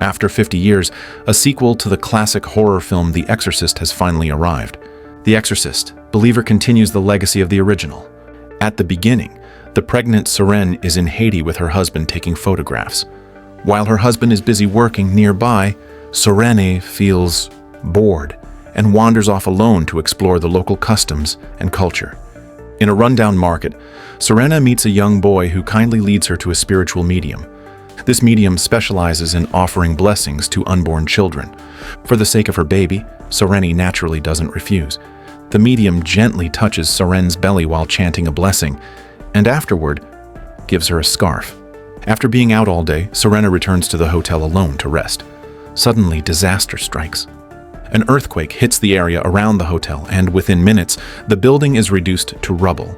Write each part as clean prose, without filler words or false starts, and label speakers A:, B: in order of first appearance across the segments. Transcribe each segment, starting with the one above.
A: After 50 years, a sequel to the classic horror film The Exorcist has finally arrived. The Exorcist, believer continues the legacy of the original. At the beginning, the pregnant Sirene is in Haiti with her husband taking photographs. While her husband is busy working nearby, Sirene feels bored and wanders off alone to explore the local customs and culture. In a rundown market, Sirene meets a young boy who kindly leads her to a spiritual medium. This medium specializes in offering blessings to unborn children. For the sake of her baby, Sirene naturally doesn't refuse. The medium gently touches Sirene's belly while chanting a blessing, and afterward, gives her a scarf. After being out all day, Sirene returns to the hotel alone to rest. Suddenly, disaster strikes. An earthquake hits the area around the hotel, and within minutes, the building is reduced to rubble.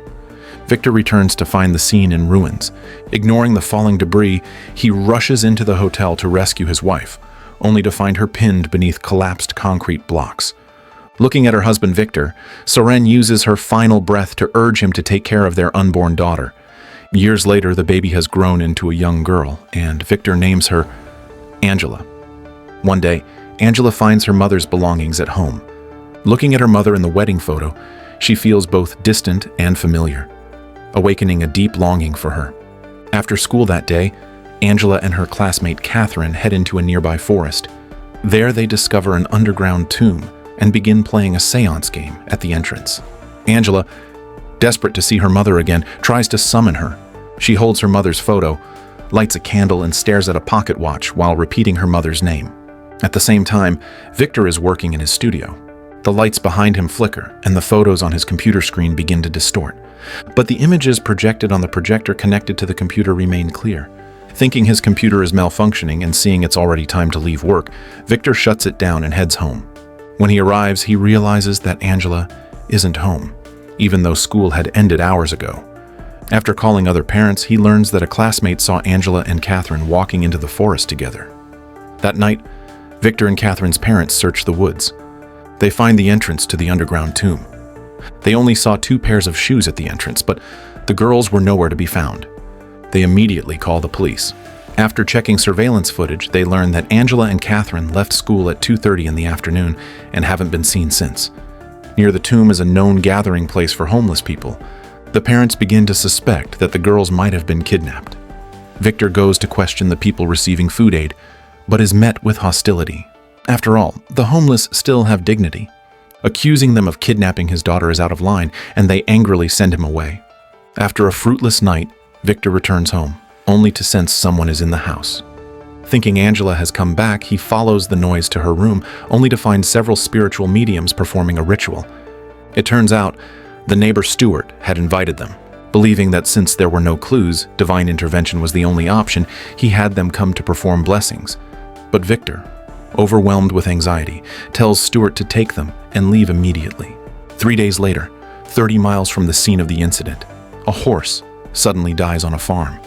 A: Victor returns to find the scene in ruins. Ignoring the falling debris, he rushes into the hotel to rescue his wife, only to find her pinned beneath collapsed concrete blocks. Looking at her husband Victor, Sirene uses her final breath to urge him to take care of their unborn daughter. Years later, the baby has grown into a young girl, and Victor names her Angela. One day, Angela finds her mother's belongings at home. Looking at her mother in the wedding photo, she feels both distant and familiar, awakening a deep longing for her. After school that day, Angela and her classmate Catherine head into a nearby forest. There they discover an underground tomb and begin playing a seance game at the entrance. Angela, desperate to see her mother again, tries to summon her. She holds her mother's photo, lights a candle, and stares at a pocket watch while repeating her mother's name. At the same time, Victor is working in his studio. The lights behind him flicker, and the photos on his computer screen begin to distort. But the images projected on the projector connected to the computer remain clear. Thinking his computer is malfunctioning and seeing it's already time to leave work, Victor shuts it down and heads home. When he arrives, he realizes that Angela isn't home, even though school had ended hours ago. After calling other parents, he learns that a classmate saw Angela and Catherine walking into the forest together. That night, Victor and Catherine's parents search the woods. They find the entrance to the underground tomb. They only saw 2 pairs of shoes at the entrance, but the girls were nowhere to be found. They immediately call the police. After checking surveillance footage, they learn that Angela and Catherine left school at 2:30 in the afternoon and haven't been seen since. Near the tomb is a known gathering place for homeless people. The parents begin to suspect that the girls might have been kidnapped. Victor goes to question the people receiving food aid, but is met with hostility. After all, the homeless still have dignity. Accusing them of kidnapping his daughter is out of line, and they angrily send him away. After a fruitless night, Victor returns home, only to sense someone is in the house. Thinking Angela has come back, he follows the noise to her room, only to find several spiritual mediums performing a ritual. It turns out, the neighbor Stuart had invited them. Believing that since there were no clues, divine intervention was the only option, he had them come to perform blessings. But Victor, overwhelmed with anxiety, tells Stuart to take them and leave immediately. 3 days later, 30 miles from the scene of the incident, a horse suddenly dies on a farm.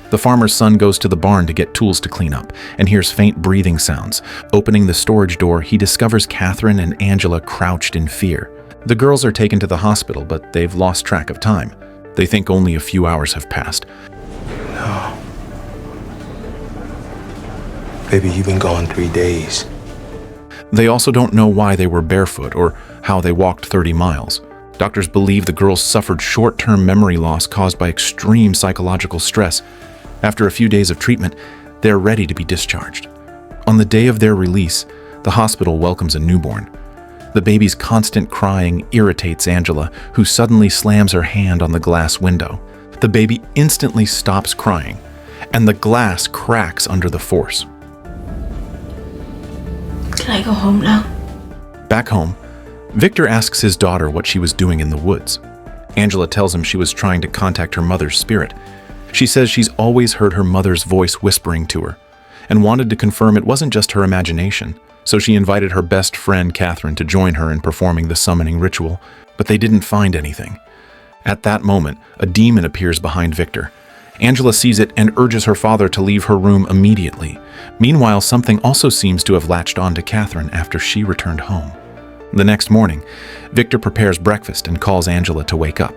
A: The farmer's son goes to the barn to get tools to clean up and hears faint breathing sounds. Opening the storage door, he discovers Catherine and Angela crouched in fear. The girls are taken to the hospital, but they've lost track of time. They think only a few hours have passed.
B: No. Baby, you've been gone 3 days.
A: They also don't know why they were barefoot or how they walked 30 miles. Doctors believe the girls suffered short-term memory loss caused by extreme psychological stress. After a few days of treatment, they're ready to be discharged. On the day of their release, the hospital welcomes a newborn. The baby's constant crying irritates Angela, who suddenly slams her hand on the glass window. The baby instantly stops crying, and the glass cracks under the force.
C: Can I go home now?
A: Back home, Victor asks his daughter what she was doing in the woods. Angela tells him she was trying to contact her mother's spirit. She says she's always heard her mother's voice whispering to her, and wanted to confirm it wasn't just her imagination. So she invited her best friend Catherine to join her in performing the summoning ritual, but they didn't find anything. At that moment, a demon appears behind Victor. Angela sees it and urges her father to leave her room immediately. Meanwhile, something also seems to have latched on to Catherine after she returned home. The next morning, Victor prepares breakfast and calls Angela to wake up.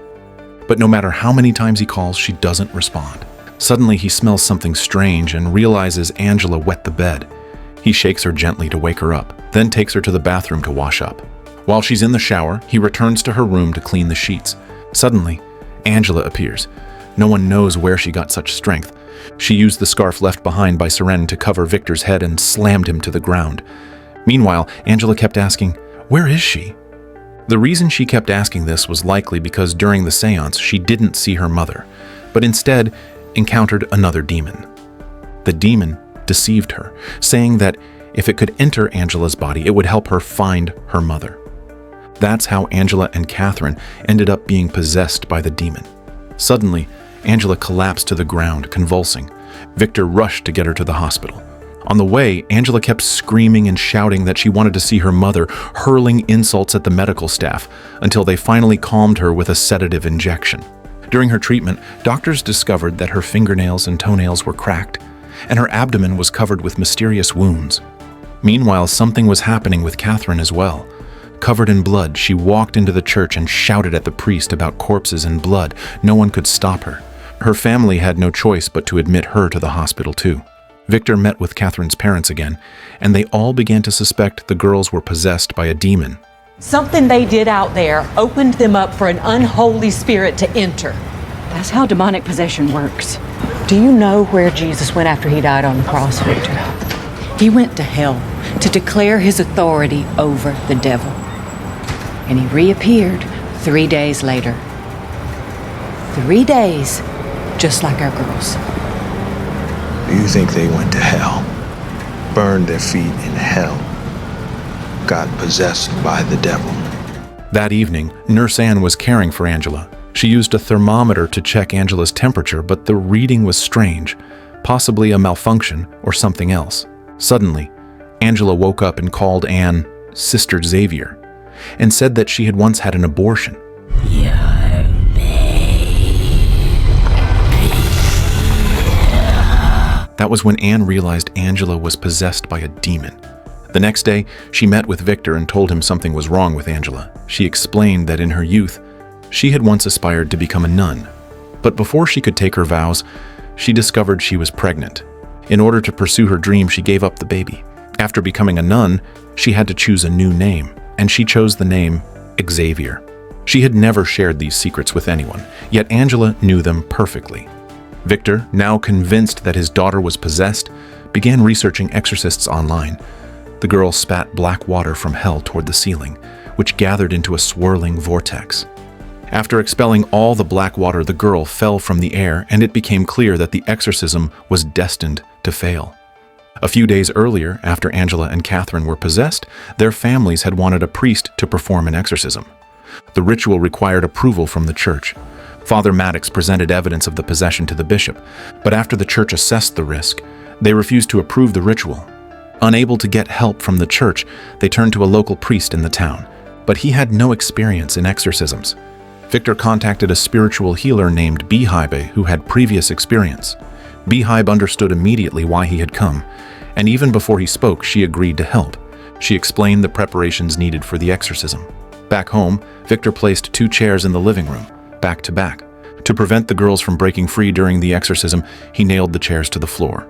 A: But no matter how many times he calls, she doesn't respond. Suddenly, he smells something strange and realizes Angela wet the bed. He shakes her gently to wake her up, then takes her to the bathroom to wash up. While she's in the shower, he returns to her room to clean the sheets. Suddenly, Angela appears. No one knows where she got such strength. She used the scarf left behind by Seren to cover Victor's head and slammed him to the ground. Meanwhile, Angela kept asking, "Where is she?" The reason she kept asking this was likely because during the seance she didn't see her mother, but instead encountered another demon. The demon deceived her, saying that if it could enter Angela's body, it would help her find her mother. That's how Angela and Catherine ended up being possessed by the demon. Suddenly, Angela collapsed to the ground, convulsing. Victor rushed to get her to the hospital. On the way, Angela kept screaming and shouting that she wanted to see her mother, hurling insults at the medical staff, until they finally calmed her with a sedative injection. During her treatment, doctors discovered that her fingernails and toenails were cracked, and her abdomen was covered with mysterious wounds. Meanwhile, something was happening with Catherine as well. Covered in blood, she walked into the church and shouted at the priest about corpses and blood. No one could stop her. Her family had no choice but to admit her to the hospital too. Victor met with Catherine's parents again, and they all began to suspect the girls were possessed by a demon.
C: Something they did out there opened them up for an unholy spirit to enter.
D: That's how demonic possession works.
C: Do you know where Jesus went after he died on the cross, Victor?
D: He went to hell to declare his authority over the devil. And he reappeared 3 days later. 3 days, just like our girls.
B: Do you think they went to hell? Burned their feet in hell? Got possessed by the devil?
A: That evening, Nurse Ann was caring for Angela. She used a thermometer to check Angela's temperature, but the reading was strange, possibly a malfunction or something else. Suddenly, Angela woke up and called Ann Sister Xavier, and said that she had once had an abortion. That was when Ann realized Angela was possessed by a demon. The next day, she met with Victor and told him something was wrong with Angela. She explained that in her youth, she had once aspired to become a nun. But before she could take her vows, she discovered she was pregnant. In order to pursue her dream, she gave up the baby. After becoming a nun, she had to choose a new name, and she chose the name Xavier. She had never shared these secrets with anyone, yet Angela knew them perfectly. Victor, now convinced that his daughter was possessed, began researching exorcists online. The girl spat black water from hell toward the ceiling, which gathered into a swirling vortex. After expelling all the black water, the girl fell from the air, and it became clear that the exorcism was destined to fail. A few days earlier, after Angela and Catherine were possessed, their families had wanted a priest to perform an exorcism. The ritual required approval from the church. Father Maddox presented evidence of the possession to the bishop, but after the church assessed the risk, they refused to approve the ritual. Unable to get help from the church, they turned to a local priest in the town, but he had no experience in exorcisms. Victor contacted a spiritual healer named Behibe who had previous experience. Behibe understood immediately why he had come, and even before he spoke, she agreed to help. She explained the preparations needed for the exorcism. Back home, Victor placed 2 chairs in the living room, back to back. To prevent the girls from breaking free during the exorcism, he nailed the chairs to the floor.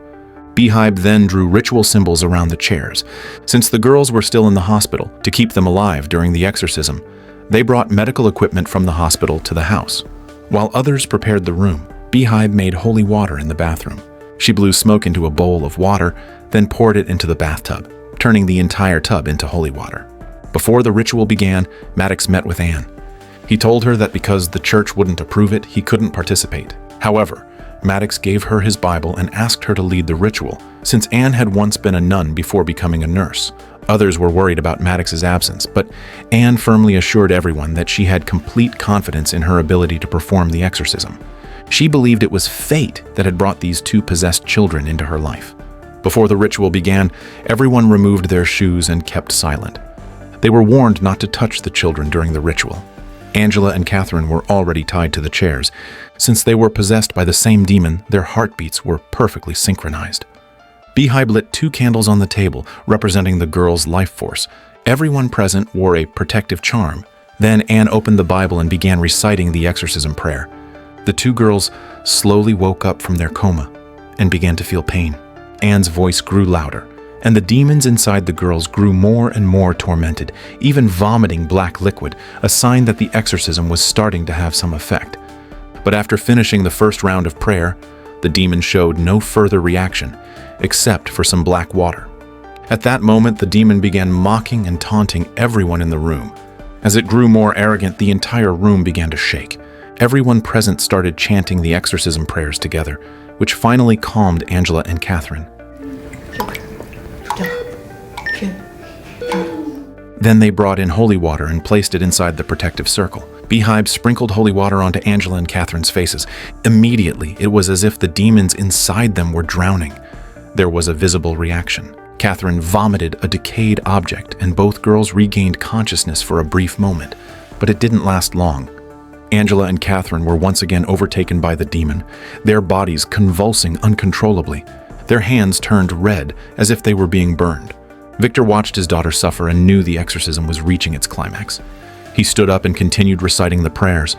A: Behibe then drew ritual symbols around the chairs. Since the girls were still in the hospital, to keep them alive during the exorcism, they brought medical equipment from the hospital to the house. While others prepared the room, Behibe made holy water in the bathroom. She blew smoke into a bowl of water, then poured it into the bathtub, turning the entire tub into holy water. Before the ritual began, Maddox met with Anne. He told her that because the church wouldn't approve it, he couldn't participate. However, Maddox gave her his Bible and asked her to lead the ritual, since Anne had once been a nun before becoming a nurse. Others were worried about Maddox's absence, but Anne firmly assured everyone that she had complete confidence in her ability to perform the exorcism. She believed it was fate that had brought these 2 possessed children into her life. Before the ritual began, everyone removed their shoes and kept silent. They were warned not to touch the children during the ritual. Angela and Catherine were already tied to the chairs. Since they were possessed by the same demon, their heartbeats were perfectly synchronized. Behibe lit 2 candles on the table, representing the girls' life force. Everyone present wore a protective charm. Then Anne opened the Bible and began reciting the exorcism prayer. The 2 girls slowly woke up from their coma and began to feel pain. Anne's voice grew louder, and the demons inside the girls grew more and more tormented, even vomiting black liquid, a sign that the exorcism was starting to have some effect. But after finishing the first round of prayer, the demon showed no further reaction, except for some black water. At that moment, the demon began mocking and taunting everyone in the room. As it grew more arrogant, the entire room began to shake. Everyone present started chanting the exorcism prayers together, which finally calmed Angela and Catherine. Then they brought in holy water and placed it inside the protective circle. Beehive sprinkled holy water onto Angela and Catherine's faces. Immediately, it was as if the demons inside them were drowning. There was a visible reaction. Catherine vomited a decayed object, and both girls regained consciousness for a brief moment, but it didn't last long. Angela and Catherine were once again overtaken by the demon, their bodies convulsing uncontrollably. Their hands turned red, as if they were being burned. Victor watched his daughter suffer and knew the exorcism was reaching its climax. He stood up and continued reciting the prayers.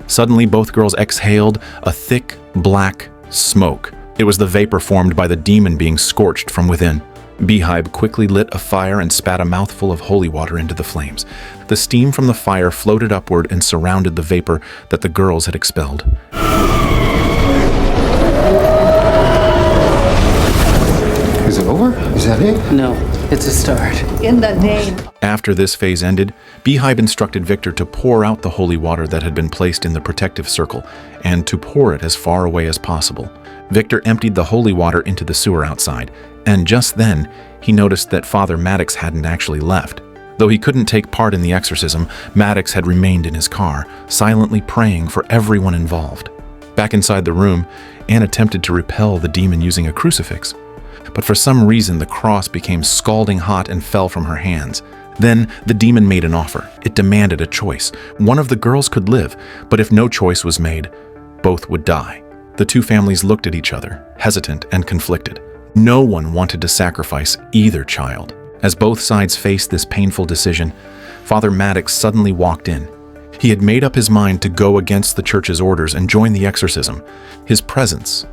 A: Suddenly, both girls exhaled a thick, black smoke. It was the vapor formed by the demon being scorched from within. Beehive quickly lit a fire and spat a mouthful of holy water into the flames. The steam from the fire floated upward and surrounded the vapor that the girls had expelled.
E: Is it over? Is that it?
F: No, it's a start.
G: In the name.
A: After this phase ended, Beehive instructed Victor to pour out the holy water that had been placed in the protective circle and to pour it as far away as possible. Victor emptied the holy water into the sewer outside, and just then, he noticed that Father Maddox hadn't actually left. Though he couldn't take part in the exorcism, Maddox had remained in his car, silently praying for everyone involved. Back inside the room, Anne attempted to repel the demon using a crucifix. But for some reason, the cross became scalding hot and fell from her hands. Then, the demon made an offer. It demanded a choice. One of the girls could live, but if no choice was made, both would die. The two families looked at each other, hesitant and conflicted. No one wanted to sacrifice either child. As both sides faced this painful decision, Father Maddox suddenly walked in. He had made up his mind to go against the church's orders and join the exorcism. His presence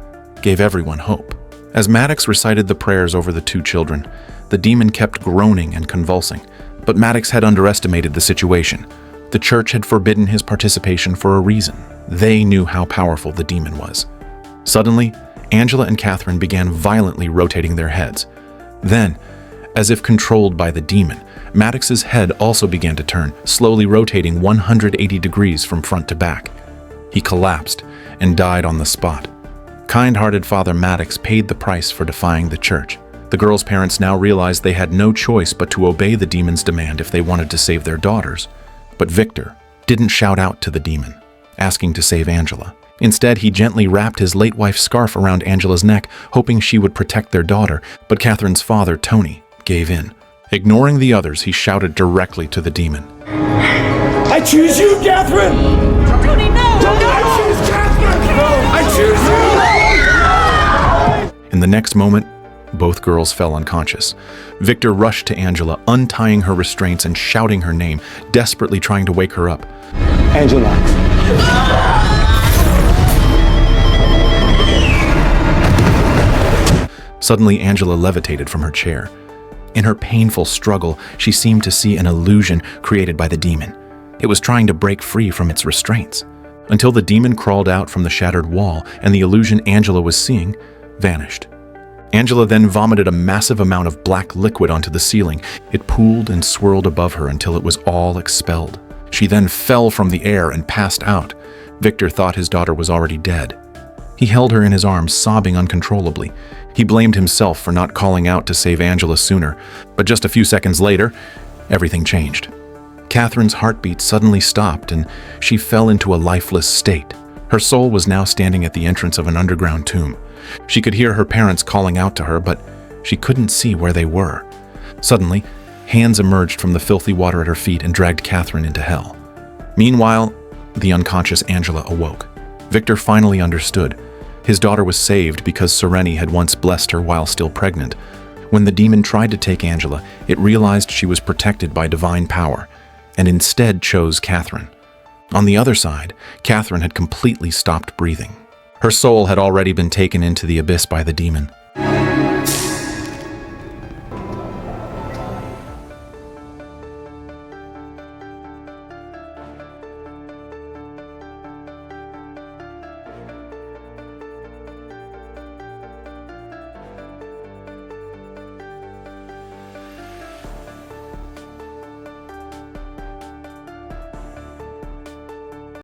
A: gave everyone hope. As Maddox recited the prayers over the two children, the demon kept groaning and convulsing, but Maddox had underestimated the situation. The church had forbidden his participation for a reason. They knew how powerful the demon was. Suddenly, Angela and Catherine began violently rotating their heads. Then, as if controlled by the demon, Maddox's head also began to turn, slowly rotating 180 degrees from front to back. He collapsed and died on the spot. Kind-hearted Father Maddox paid the price for defying the church. The girls' parents now realized they had no choice but to obey the demon's demand if they wanted to save their daughters. But Victor didn't shout out to the demon, asking to save Angela. Instead, he gently wrapped his late wife's scarf around Angela's neck, hoping she would protect their daughter, but Catherine's father, Tony, gave in. Ignoring the others, he shouted directly to the demon.
H: I choose you, Catherine!
C: Tony, no!
H: I choose Catherine! I choose you!
A: In the next moment, both girls fell unconscious. Victor rushed to Angela, untying her restraints and shouting her name, desperately trying to wake her up.
H: Angela.
A: Suddenly, Angela levitated from her chair. In her painful struggle, she seemed to see an illusion created by the demon. It was trying to break free from its restraints, until the demon crawled out from the shattered wall and the illusion Angela was seeing vanished. Angela then vomited a massive amount of black liquid onto the ceiling. It pooled and swirled above her until it was all expelled. She then fell from the air and passed out. Victor thought his daughter was already dead. He held her in his arms, sobbing uncontrollably. He blamed himself for not calling out to save Angela sooner, but just a few seconds later, everything changed. Catherine's heartbeat suddenly stopped and she fell into a lifeless state. Her soul was now standing at the entrance of an underground tomb. She could hear her parents calling out to her, but she couldn't see where they were. Suddenly, hands emerged from the filthy water at her feet and dragged Catherine into hell. Meanwhile, the unconscious Angela awoke. Victor finally understood. His daughter was saved because Sereni had once blessed her while still pregnant. When the demon tried to take Angela, it realized she was protected by divine power, and instead chose Catherine. On the other side, Catherine had completely stopped breathing. Her soul had already been taken into the abyss by the demon.